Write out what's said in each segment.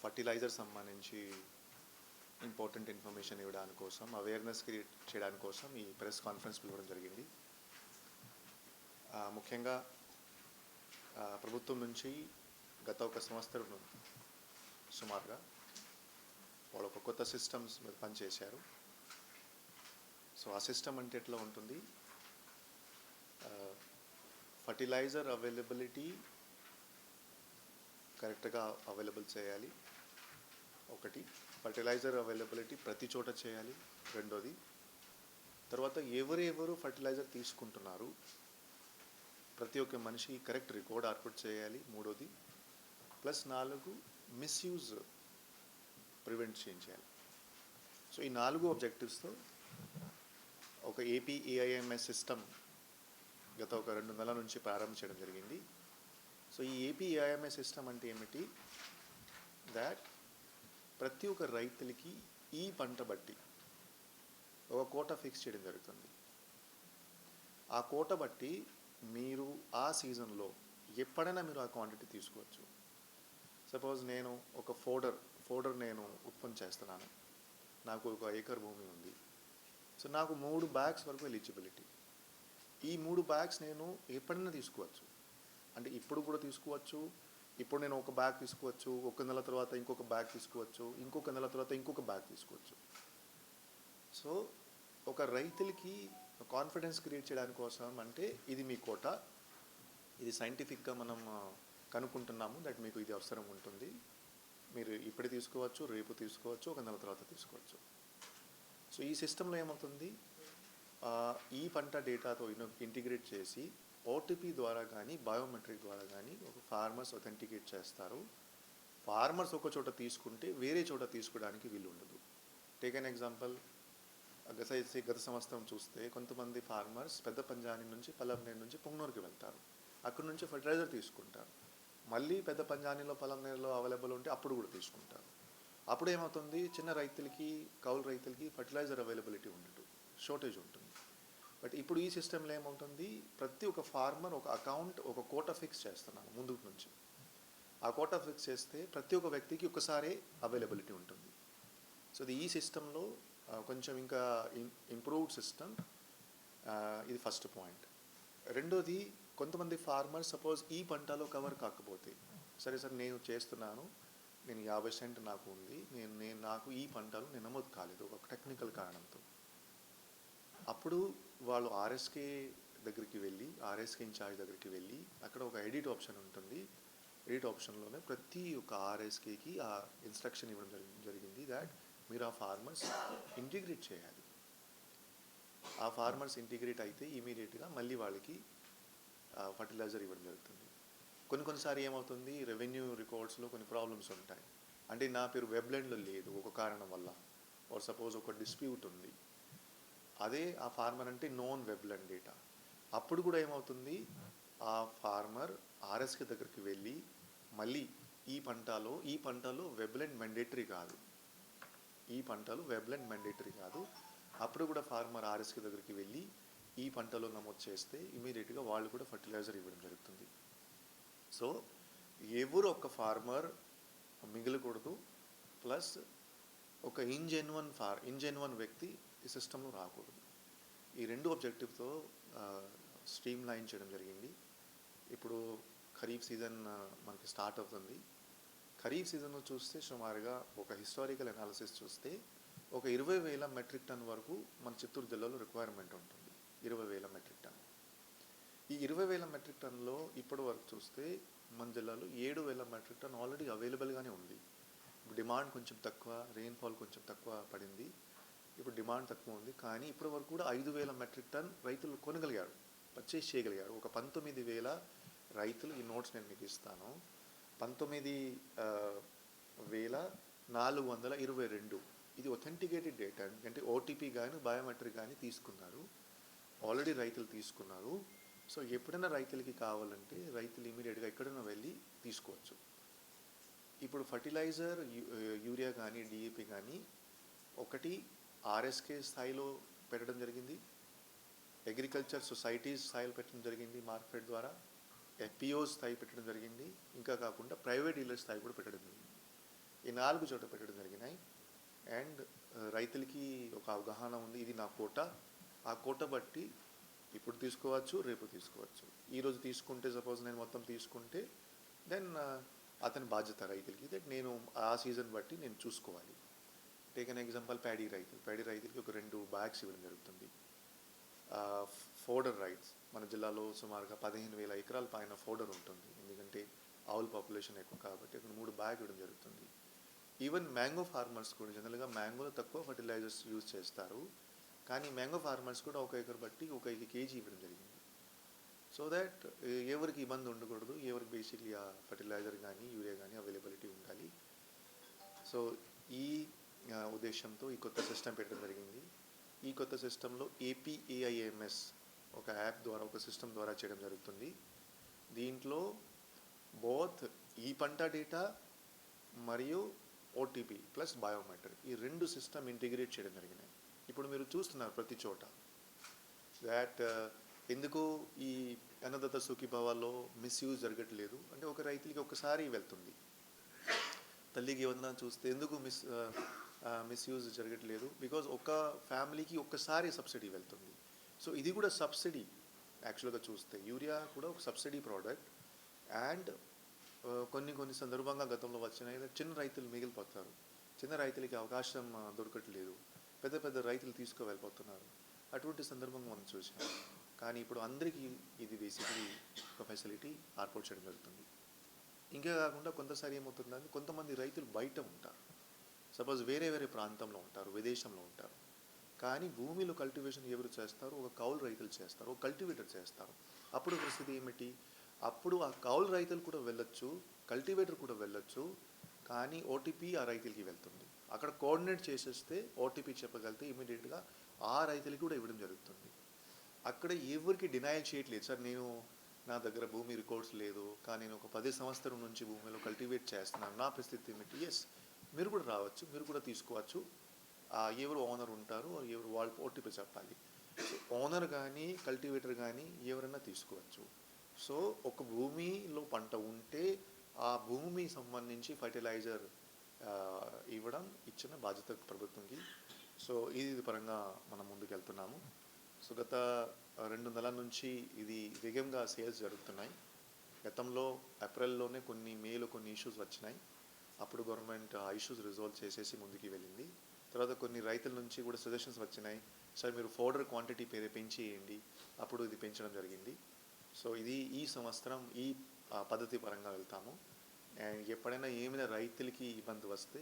Fertiliser సంబంధించి important information ఇవ్వడానికి కోసం, అవేర్నెస్ క్రియేట్ చేయడానికి కోసం ఈ ప్రెస్ కాన్ఫరెన్స్ పిలవడం జరిగింది. ముఖ్యంగా ప్రభుత్వం నుంచి గత ఒక సంవత్సరం సుమారుగా వాళ్ళు ఒక కొత్త సిస్టమ్స్ మీద పనిచేశారు. సో ఆ సిస్టమ్ అంటే ఎట్లా ఉంటుంది, ఫర్టిలైజర్ అవైలబిలిటీ కరెక్ట్గా అవైలబుల్ చేయాలి. ఒకటి, ఫర్టిలైజర్ అవైలబిలిటీ ప్రతి చోట చేయాలి. రెండోది, తర్వాత ఎవరెవరు ఫర్టిలైజర్ తీసుకుంటున్నారు ప్రతి ఒక్క మనిషి కరెక్ట్ రికార్డ్ ఏర్పాటు చేయాలి. మూడోది, ప్లస్ 4 మిస్యూజ్ ప్రివెంట్ చేయాలి. సో ఈ 4 ఆబ్జెక్టివ్స్తో ఒక ఏపీఏఐఎంఎస్ సిస్టమ్ గత ఒక 2 నెలల నుంచి ప్రారంభించడం జరిగింది. సో ఈ ఏపీఏఐఎంఎస్ సిస్టమ్ అంటే ఏమిటి, దాట్ ప్రతి ఒక్క రైతులకి ఈ పంట బట్టి ఒక కోట ఫిక్స్ చేయడం జరుగుతుంది. ఆ కోట బట్టి మీరు ఆ సీజన్లో ఎప్పుడైనా మీరు ఆ క్వాంటిటీ తీసుకోవచ్చు. సపోజ్ నేను ఒక ఫోడర్ నేను ఉత్పత్తి చేస్తున్నాను, నాకు 1 ఏకర్ భూమి ఉంది. సో నాకు 3 బ్యాగ్స్ వరకు ఎలిజిబిలిటీ. ఈ 3 బ్యాగ్స్ నేను ఎప్పుడైనా తీసుకోవచ్చు. అంటే ఇప్పుడు కూడా తీసుకోవచ్చు. ఇప్పుడు నేను 1 బ్యాగ్ తీసుకోవచ్చు, 1 నెల తర్వాత ఇంకొక బ్యాగ్ తీసుకోవచ్చు, ఇంకొక నెల తర్వాత ఇంకొక బ్యాగ్ తీసుకోవచ్చు. సో ఒక రైతులకి కాన్ఫిడెన్స్ క్రియేట్ చేయడానికి కోసం అంటే ఇది మీ కోట, ఇది సైంటిఫిక్గా మనం కనుక్కుంటున్నాము దట్ మీకు ఇది అవసరం ఉంటుంది, మీరు ఇప్పుడే తీసుకోవచ్చు, రేపు తీసుకోవచ్చు, 1 నెల తర్వాత తీసుకోవచ్చు. సో ఈ సిస్టంలో ఏమవుతుంది, ఈ పంట డేటాతో ఇంటిగ్రేట్ చేసి ఓటీపీ ద్వారా కానీ బయోమెట్రిక్ ద్వారా కానీ ఒక ఫార్మర్స్ అథెంటికేట్ చేస్తారు. ఫార్మర్స్ ఒక చోట తీసుకుంటే వేరే చోట తీసుకోవడానికి వీలు ఉండదు. టేక్ అన్ ఎగ్జాంపుల్, గత సంవత్సరం చూస్తే కొంతమంది ఫార్మర్స్ పెద్ద పంజాని నుంచి, పలంనేరు నుంచి పొంగనూరుకి వెళ్తారు, అక్కడి నుంచి ఫర్టిలైజర్ తీసుకుంటారు. మళ్ళీ పెద్ద పంజానీలో పలంనేరులో అవైలబుల్ ఉంటే అప్పుడు కూడా తీసుకుంటారు. అప్పుడు ఏమవుతుంది, చిన్న రైతులకి, కౌలు రైతులకి ఫర్టిలైజర్ అవైలబిలిటీ ఉండదు, షార్టేజ్ ఉంటుంది. బట్ ఇప్పుడు ఈ సిస్టంలో ఏమవుతుంది, ప్రతి ఒక్క ఫార్మర్ ఒక అకౌంట్, ఒక కోట ఫిక్స్ చేస్తున్నాను ముందు నుంచి. ఆ కోట ఫిక్స్ చేస్తే ప్రతి ఒక్క వ్యక్తికి ఒకసారి అవైలబిలిటీ ఉంటుంది. సో ఈ సిస్టంలో కొంచెం ఇంకా ఇంప్రూవ్డ్ సిస్టమ్. ఇది ఫస్ట్ పాయింట్. రెండోది, కొంతమంది ఫార్మర్స్ సపోజ్ ఈ పంటలో కవర్ కాకపోతే, సరే సార్ నేను చేస్తున్నాను, నేను 50 సెంట్ నాకు ఉంది, నాకు ఈ పంటలు నేను నమోదు కాలేదు ఒక టెక్నికల్ కారణంతో. అప్పుడు వాళ్ళు ఆర్ఎస్కే దగ్గరికి వెళ్ళి, ఆర్ఎస్కే ఇన్ఛార్జ్ దగ్గరికి వెళ్ళి అక్కడ ఒక ఎడిట్ ఆప్షన్ ఉంటుంది. ఎడిట్ ఆప్షన్లోనే ప్రతి ఒక్క ఆర్ఎస్కేకి ఆ ఇన్స్ట్రక్షన్ ఇవ్వడం జరిగింది దాట్ మీరు ఆ ఫార్మర్స్ ఇంటిగ్రేట్ చేయాలి. ఆ ఫార్మర్స్ ఇంటిగ్రేట్ అయితే ఇమీడియట్గా మళ్ళీ వాళ్ళకి ఫర్టిలైజర్ ఇవ్వడం జరుగుతుంది. కొన్నిసారి ఏమవుతుంది, రెవెన్యూ రికార్డ్స్లో కొన్ని ప్రాబ్లమ్స్ ఉంటాయి. అంటే నా పేరు వెబ్లైన్లో లేదు ఒక కారణం వల్ల, ఆర్ సపోజ్ ఒక డిస్ప్యూట్ ఉంది, అదే ఆ ఫార్మర్ అంటే నాన్ వెబ్లైన్ డేటా. అప్పుడు కూడా ఏమవుతుంది, ఆ ఫార్మర్ ఆర్ఎస్కే దగ్గరికి వెళ్ళి మళ్ళీ ఈ పంటలో వెబ్లైన్ మ్యాండేటరీ కాదు, ఈ పంటలో వెబ్లైన్ మ్యాండేటరీ కాదు. అప్పుడు కూడా ఫార్మర్ ఆర్ఎస్కే దగ్గరికి వెళ్ళి ఈ పంటలో నమోదు చేస్తే ఇమీడియట్గా వాళ్ళు కూడా ఫర్టిలైజర్ ఇవ్వడం జరుగుతుంది. సో ఎవరు ఒక ఫార్మర్ మిగలకూడదు, ప్లస్ ఒక ఇన్జెన్యున్ వ్యక్తి ఈ సిస్టంలో రాకూడదు. ఈ 2 ఆబ్జెక్టివ్తో స్ట్రీమ్ లైన్ చేయడం జరిగింది. ఇప్పుడు ఖరీఫ్ సీజన్ మనకి స్టార్ట్ అవుతుంది. ఖరీఫ్ సీజన్లో చూస్తే సుమారుగా ఒక హిస్టారికల్ అనాలిసిస్ చూస్తే ఒక 20,000 మెట్రిక్ టన్ వరకు మన చిత్తూరు జిల్లాలో రిక్వైర్మెంట్ ఉంటుంది. 20,000 మెట్రిక్ టన్. ఈ 20,000 మెట్రిక్ టన్లో ఇప్పటి వరకు చూస్తే మన జిల్లాలో 7,000 మెట్రిక్ టన్ ఆల్రెడీ అవైలబుల్గానే ఉంది. డిమాండ్ కొంచెం తక్కువ, రెయిన్ఫాల్ కొంచెం తక్కువ పడింది, ఇప్పుడు డిమాండ్ తక్కువ ఉంది. కానీ ఇప్పటి వరకు కూడా 5,000 మెట్రిక్ టన్ రైతులు కొనగలిగారు, పర్చేస్ చేయగలిగారు. ఒక 19,000 రైతులు, ఈ నోట్స్ నేను మీకు ఇస్తాను, 19,422. ఇది ఒథెంటికేటెడ్ డేటా, ఎందుకంటే ఓటీపీ కానీ బయోమెట్రిక్ కానీ తీసుకున్నారు, ఆల్రెడీ రైతులు తీసుకున్నారు. సో ఎప్పుడైనా రైతులకి కావాలంటే రైతులు ఇమీడియట్గా ఎక్కడైనా వెళ్ళి తీసుకోవచ్చు. ఇప్పుడు ఫర్టిలైజర్, యూరియా కానీ డిఏపి కానీ ఒకటి ఆర్ఎస్కే స్థాయిలో పెట్టడం జరిగింది, అగ్రికల్చర్ సొసైటీస్ స్థాయిలో పెట్టడం జరిగింది, మార్కెట్ ద్వారా ఎఫ్పిఓ స్థాయి పెట్టడం జరిగింది, ఇంకా కాకుండా ప్రైవేట్ డీలర్ స్థాయి కూడా పెట్టడం జరిగింది. ఈ 4 చోట పెట్టడం జరిగినాయి. అండ్ రైతులకి ఒక అవగాహన ఉంది, ఇది నా కోట, ఆ కోట బట్టి ఇప్పుడు తీసుకోవచ్చు, రేపు తీసుకోవచ్చు. ఈరోజు తీసుకుంటే సపోజ్ నేను మొత్తం తీసుకుంటే దెన్ అతని బాధ్యత రైతులకి దట్ నేను ఆ సీజన్ బట్టి నేను చూసుకోవాలి. టేక్ అన్ ఎగ్జాంపుల్ ప్యాడీ రైతులకి ఒక 2 బ్యాగ్స్ ఇవ్వడం జరుగుతుంది. ఫోడర్ రైట్స్ మన జిల్లాలో సుమారుగా 15,000 ఎకరాల పైన ఫోడర్ ఉంటుంది, ఎందుకంటే ఆవుల పాపులేషన్ ఎక్కువ కాబట్టి అక్కడ 3 బ్యాగ్ ఇవ్వడం జరుగుతుంది. ఈవెన్ మ్యాంగో ఫార్మర్స్ కూడా జనరల్గా మ్యాంగోలో తక్కువ ఫర్టిలైజర్స్ యూజ్ చేస్తారు, కానీ మ్యాంగో ఫార్మర్స్ కూడా 1 ఎకర్ బట్టి 1 కేజీ ఇవ్వడం జరిగింది. సో దాట్ ఎవరికి ఇబ్బంది ఉండకూడదు, ఎవరికి బేసిక్లీ ఆ ఫర్టిలైజర్ కానీ యూరియా కానీ అవైలబిలిటీ ఉండాలి. సో ఈ ఉద్దేశంతో ఈ కొత్త సిస్టమ్ పెట్టడం జరిగింది. ఈ కొత్త సిస్టంలో APAIMS ఒక యాప్ ద్వారా, ఒక సిస్టమ్ ద్వారా చేయడం జరుగుతుంది. దీంట్లో బోత్ ఈ పంట డేటా మరియు OTP ప్లస్ బయోమెట్రిక్ ఈ 2 సిస్టమ్ ఇంటిగ్రేట్ చేయడం జరిగినాయి. ఇప్పుడు మీరు చూస్తున్నారు ప్రతి చోట దాట్ ఎందుకు ఈ అన్నదాత సుఖీభావాలో మిస్యూజ్ జరగట్లేదు అంటే ఒక రైతులకి ఒకసారి వెళ్తుంది, తల్లికి ఏమన్నా చూస్తే ఎందుకు మిస్యూజ్ జరగట్లేదు, బికాజ్ ఒక ఫ్యామిలీకి ఒక్కసారి సబ్సిడీ వెళ్తుంది. సో ఇది కూడా సబ్సిడీ, యాక్చువల్గా చూస్తే యూరియా కూడా ఒక సబ్సిడీ ప్రోడక్ట్. అండ్ కొన్ని సందర్భంగా గతంలో వచ్చినాయి చిన్న రైతులు మిగిలిపోతారు, చిన్న రైతులకి అవకాశం దొరకట్లేదు, పెద్ద రైతులు తీసుకువెళ్ళిపోతున్నారు. అటువంటి సందర్భంగా మనం చూసాం. కానీ ఇప్పుడు అందరికీ ఇది బేసిక్లీ ఒక ఫెసిలిటీ ఏర్పాటు చేయడం జరుగుతుంది. ఇంకా కాకుండా కొంతసారి ఏమవుతుందంటే కొంతమంది రైతులు బయట ఉంటారు, సపోజ్ వేరే ప్రాంతంలో ఉంటారు, విదేశంలో ఉంటారు, కానీ భూమిలో కల్టివేషన్ ఎవరు చేస్తారు, ఒక కౌలు రైతులు చేస్తారు, ఒక కల్టివేటర్ చేస్తారు. అప్పుడు పరిస్థితి ఏమిటి, అప్పుడు ఆ కౌలు రైతులు కూడా వెళ్ళొచ్చు, కల్టివేటర్ కూడా వెళ్ళొచ్చు, కానీ OTP ఆ రైతులకి వెళ్తుంది. అక్కడ కోఆర్డినేట్ చేసేస్తే OTP చెప్పగలిగితే ఇమీడియట్గా ఆ రైతులకి కూడా ఇవ్వడం జరుగుతుంది. అక్కడ ఎవరికి డినైల్ చేయట్లేదు, సార్ నేను నా దగ్గర భూమి రికార్డ్స్ లేదు, కానీ నేను ఒక 10 సంవత్సరం నుంచి భూమిలో కల్టివేట్ చేస్తున్నాను, నా పరిస్థితి ఏమిటి, ఎస్ మీరు కూడా రావచ్చు, మీరు కూడా తీసుకోవచ్చు. ఎవరు ఓనర్ ఉంటారు, ఎవరు వాళ్ళు OTP చెప్పాలి. ఓనర్ కానీ కల్టివేటర్ కానీ ఎవరైనా తీసుకోవచ్చు. సో ఒక భూమిలో పంట ఉంటే ఆ భూమి సంబంధించి ఫర్టిలైజర్ ఇచ్చిన బాధ్యత ప్రభుత్వంకి. సో ఇది పరంగా మనం ముందుకు వెళ్తున్నాము. సో గత 2 నెలల నుంచి ఇది వేగంగా సేల్స్ జరుగుతున్నాయి. గతంలో ఏప్రిల్లోనే మేలో కొన్ని ఇష్యూస్ వచ్చినాయి, అప్పుడు గవర్నమెంట్ ఆ ఇష్యూస్ రిజాల్వ్ చేసేసి ముందుకు వెళ్ళింది. తర్వాత కొన్ని రైతుల నుంచి కూడా సజెషన్స్ వచ్చినాయి, సార్ మీరు ఫోడర్ క్వాంటిటీ పెంచేయండి, అప్పుడు ఇది పెంచడం జరిగింది. సో ఇది ఈ సంవత్సరం ఈ పద్ధతి పరంగా వెళ్తాము. అండ్ ఎప్పుడైనా ఏమైనా రైతులకి ఇబ్బంది వస్తే,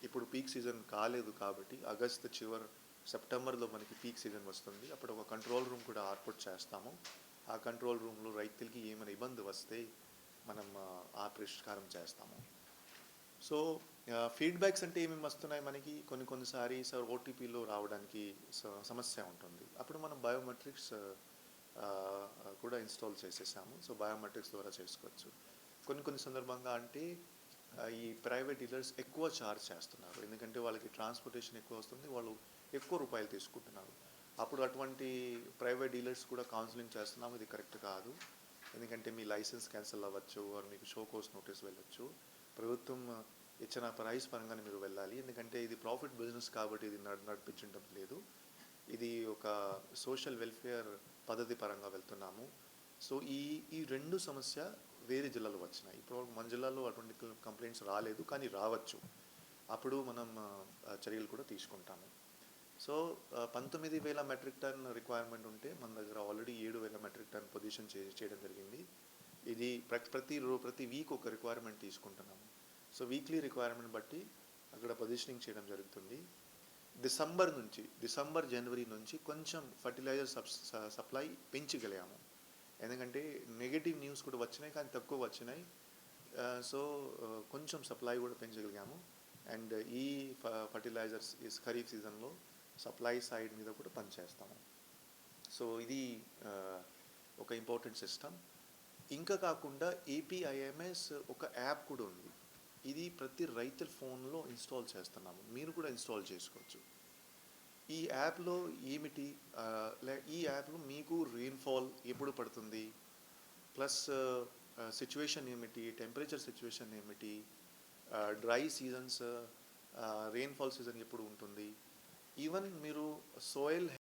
ఇప్పుడు పీక్ సీజన్ కాలేదు కాబట్టి ఆగస్టు చివరి సెప్టెంబర్లో మనకి పీక్ సీజన్ వస్తుంది, అప్పుడు ఒక కంట్రోల్ రూమ్ కూడా ఏర్పాటు చేస్తాము. ఆ కంట్రోల్ రూమ్లో రైతులకి ఏమైనా ఇబ్బంది వస్తే మనం ఆ పరిష్కారం చేస్తాము. సో ఫీడ్బ్యాక్స్ అంటే ఏమేమి వస్తున్నాయి మనకి, కొన్నిసారి సార్ OTPలో రావడానికి సమస్య ఉంటుంది, అప్పుడు మనం బయోమెట్రిక్స్ కూడా ఇన్స్టాల్ చేసేసాము. సో బయోమెట్రిక్స్ ద్వారా చేసుకోవచ్చు. కొన్ని సందర్భంగా అంటే ఈ ప్రైవేట్ డీలర్స్ ఎక్కువ ఛార్జ్ చేస్తున్నారు, ఎందుకంటే వాళ్ళకి ట్రాన్స్పోర్టేషన్ ఎక్కువ వస్తుంది, వాళ్ళు ఎక్కువ రూపాయలు తీసుకుంటున్నారు. అప్పుడు అటువంటి ప్రైవేట్ డీలర్స్ కూడా కౌన్సిలింగ్ చేస్తున్నాము, ఇది కరెక్ట్ కాదు, ఎందుకంటే మీ లైసెన్స్ క్యాన్సిల్ అవ్వచ్చు, మీకు షో కోర్స్ నోటీస్ వెళ్ళొచ్చు, ప్రభుత్వం ఇచ్చిన ప్రైస్ పరంగానే మీరు వెళ్ళాలి, ఎందుకంటే ఇది ప్రాఫిట్ బిజినెస్ కాబట్టి ఇది నడిపించడం లేదు, ఇది ఒక సోషల్ వెల్ఫేర్ పద్ధతి పరంగా వెళ్తున్నాము. సో ఈ 2 సమస్య వేరే జిల్లాలో వచ్చినాయి. ఇప్పుడు మన జిల్లాలో అటువంటి కంప్లైంట్స్ రాలేదు, కానీ రావచ్చు, అప్పుడు మనం చర్యలు కూడా తీసుకుంటాము. సో 19,000 మెట్రిక్ టన్ రిక్వైర్మెంట్ ఉంటే మన దగ్గర ఆల్రెడీ 7,000 మెట్రిక్ టన్ పొజిషన్ చేయడం జరిగింది. ఇది ప్రతి వీక్ ఒక రిక్వైర్మెంట్ తీసుకుంటున్నాము. సో వీక్లీ రిక్వైర్మెంట్ బట్టి అక్కడ పొజిషనింగ్ చేయడం జరుగుతుంది. డిసెంబర్ జనవరి నుంచి కొంచెం ఫర్టిలైజర్ సప్లై పెంచగలిగాము, ఎందుకంటే నెగటివ్ న్యూస్ కూడా వచ్చినాయి, కానీ తక్కువ వచ్చినాయి. సో కొంచెం సప్లై కూడా పెంచగలిగాము. అండ్ ఈ ఫర్టిలైజర్స్ ఈ ఖరీఫ్ సీజన్లో సప్లై సైడ్ మీద కూడా పనిచేస్తాము. సో ఇది ఒక ఇంపార్టెంట్ సిస్టమ్. ఇంకా కాకుండా APIMS ఒక యాప్ కూడా ఉంది, ఇది ప్రతి రైతుల ఫోన్లో ఇన్స్టాల్ చేస్తున్నాము, మీరు కూడా ఇన్స్టాల్ చేసుకోవచ్చు. ఈ యాప్లో ఏమిటి, ఈ యాప్లో మీకు రెయిన్ఫాల్ ఎప్పుడు పడుతుంది, ప్లస్ సిచ్యువేషన్ ఏమిటి, టెంపరేచర్ సిచ్యువేషన్ ఏమిటి, డ్రై సీజన్స్, రెయిన్ఫాల్ సీజన్ ఎప్పుడు ఉంటుంది, ఈవెన్ మీరు సోయిల్